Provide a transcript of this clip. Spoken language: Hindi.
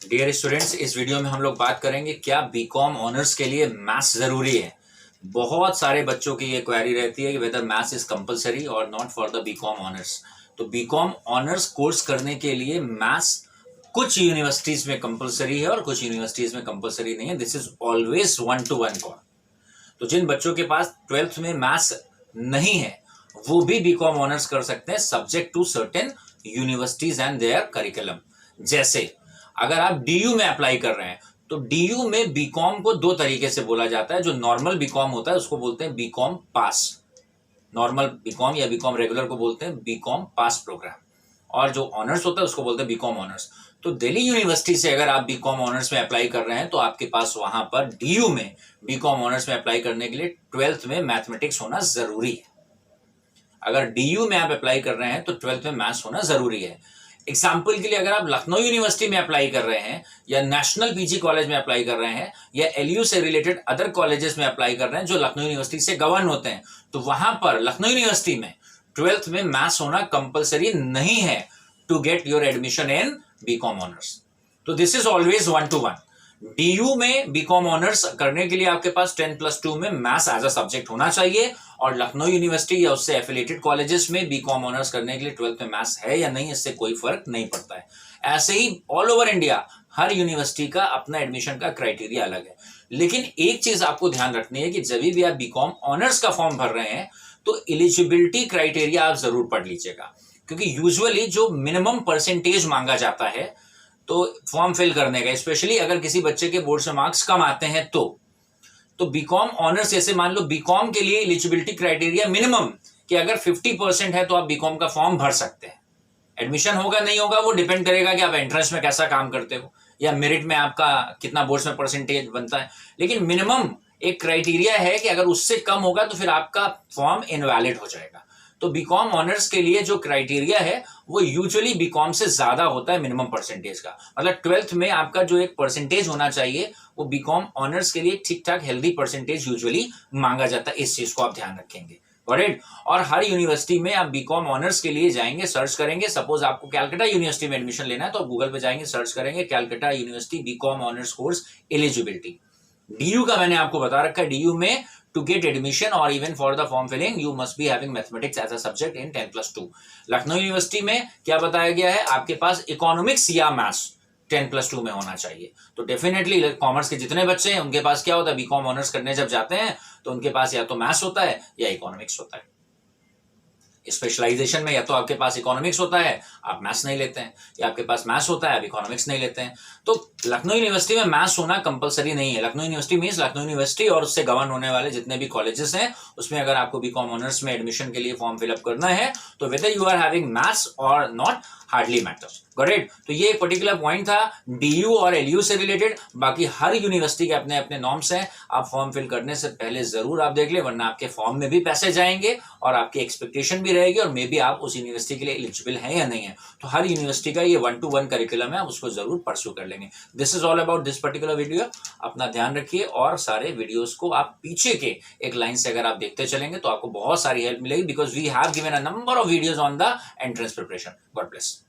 डियर स्टूडेंट्स, इस वीडियो में हम लोग बात करेंगे क्या बीकॉम ऑनर्स के लिए मैथ्स जरूरी है। बहुत सारे बच्चों की ये क्वेरी रहती है कि वेदर मैथ्स इज कंपलसरी और not for the B Com honours. तो बीकॉम ऑनर्स कोर्स करने के लिए मैथ्स कुछ यूनिवर्सिटीज में कंपलसरी है और कुछ यूनिवर्सिटीज में कंपलसरी नहीं है। This is always 1-to-1 call. तो जिन बच्चों के पास 12th में मैथ्स नहीं है वो भी बीकॉम ऑनर्स कर सकते हैं, subject to certain universities and their curriculum. जैसे अगर आप डीयू में अप्लाई कर रहे हैं तो डीयू में बीकॉम को दो तरीके से बोला जाता है। जो नॉर्मल बीकॉम होता है उसको बोलते हैं बीकॉम पास, नॉर्मल बीकॉम या बीकॉम रेगुलर को बोलते हैं बीकॉम पास प्रोग्राम, और जो ऑनर्स होता है उसको बोलते हैं बीकॉम ऑनर्स। तो दिल्ली यूनिवर्सिटी से अगर आप बीकॉम ऑनर्स में अप्लाई कर रहे हैं तो आपके पास वहां पर डीयू में बीकॉम ऑनर्स में अप्लाई करने के लिए 12th में मैथमेटिक्स होना जरूरी है। अगर डीयू में आप अप्लाई कर रहे हैं तो 12th में मैथ्स होना जरूरी है। एग्जाम्पल के लिए अगर आप लखनऊ यूनिवर्सिटी में अप्लाई कर रहे हैं या नेशनल पीजी कॉलेज में अप्लाई कर रहे हैं या एलयू से रिलेटेड अदर कॉलेजेस में अप्लाई कर रहे हैं जो लखनऊ यूनिवर्सिटी से गवर्न होते हैं, तो वहां पर लखनऊ यूनिवर्सिटी में 12th में मैथ्स होना कंपलसरी नहीं है to get your admission in BCom honours. तो this is always 1-to-1। DU में बीकॉम ऑनर्स करने के लिए आपके पास 10+2 में मैथ्स एज अ सब्जेक्ट होना चाहिए, और लखनऊ यूनिवर्सिटी या उससे एफिलिएटेड कॉलेजेस में बीकॉम ऑनर्स करने के लिए 12th में मैथ्स है या नहीं, इससे कोई फर्क नहीं पड़ता है। ऐसे ही ऑल ओवर इंडिया हर यूनिवर्सिटी का अपना एडमिशन का क्राइटेरिया अलग है। लेकिन एक चीज आपको ध्यान रखनी है कि जब भी आप बीकॉम ऑनर्स का फॉर्म भर रहे हैं तो एलिजिबिलिटी क्राइटेरिया आप जरूर पढ़ लीजिएगा, क्योंकि यूजुअली जो मिनिमम परसेंटेज मांगा जाता है तो फॉर्म फिल करने का, स्पेशली अगर किसी बच्चे के बोर्ड से मार्क्स कम आते हैं तो बीकॉम ऑनर्स, जैसे मान लो बीकॉम के लिए एलिजिबिलिटी क्राइटेरिया मिनिमम कि अगर 50% है तो आप बीकॉम का फॉर्म भर सकते हैं। एडमिशन होगा नहीं होगा वो डिपेंड करेगा कि आप एंट्रेंस में कैसा काम करते हो या मेरिट में आपका कितना बोर्ड्स में परसेंटेज बनता है। लेकिन मिनिमम एक क्राइटेरिया है कि अगर उससे कम होगा तो फिर आपका फॉर्म इनवैलिड हो जाएगा। तो बीकॉम ऑनर्स के लिए जो क्राइटेरिया है वो यूजुअली बीकॉम से ज्यादा होता है मिनिमम परसेंटेज का। मतलब 12th में आपका जो एक परसेंटेज होना चाहिए वो बीकॉम ऑनर्स के लिए ठीक ठाक हेल्दी परसेंटेज यूजुअली मांगा जाता है। इस चीज को आप ध्यान रखेंगे, करेक्ट। और हर यूनिवर्सिटी में आप बीकॉम ऑनर्स के लिए जाएंगे, सर्च करेंगे। सपोज आपको कैलकाटा यूनिवर्सिटी में एडमिशन लेना है तो आप गूगल पे जाएंगे, सर्च करेंगे Calcutta university B Com honours course eligibility. DU का मैंने आपको बता रखा है, डीयू में to get admission or even for the form filling you must be having mathematics as a subject in 10+2। Lucknow university में क्या बताया गया है, आपके पास इकोनॉमिक्स या मैथ्स 10+2 में होना चाहिए। तो डेफिनेटली कॉमर्स के जितने बच्चे हैं उनके पास क्या होता है, बीकॉम ऑनर्स करने जब जाते हैं तो उनके पास या तो मैथ्स होता है या इकोनॉमिक्स होता है। स्पेशलाइजेशन में या तो आपके पास इकोनॉमिक्स होता है आप मैथ्स नहीं लेते हैं, या आपके पास मैथ्स होता है आप इकोनॉमिक्स नहीं लेते हैं। तो लखनऊ यूनिवर्सिटी में मैथ्स होना कंपलसरी नहीं है। Lucknow university means Lucknow university और उससे गवर्न होने वाले जितने भी कॉलेजेस हैं उसमें अगर आपको बीकॉम ऑनर्स में एडमिशन के लिए फॉर्म फिलअप करना है तो whether you are having maths और नॉट हार्डली मैटर्स, करेक्ट। तो ये एक पर्टिकुलर पॉइंट था डीयू और एलयू से रिलेटेड। बाकी हर यूनिवर्सिटी के अपने अपने नॉर्म्स हैं, आप फॉर्म फिल करने से पहले जरूर आप देख ले, वरना आपके फॉर्म में भी पैसे जाएंगे और आपकी एक्सपेक्टेशन भी रहेगी और मे बी आप उस यूनिवर्सिटी के लिए एलिजिबल हैं या नहीं है। तो हर यूनिवर्सिटी का ये 1-to-1 करिकुलम है, आप उसको जरूर परस्यू कर लेंगे। This is all about this particular video. अपना ध्यान रखिए और सारे वीडियोस को आप पीछे के एक लाइन से अगर आप देखते चलेंगे तो आपको बहुत सारी हेल्प मिलेगी, because we have given a number of videos on the entrance preparation. God bless.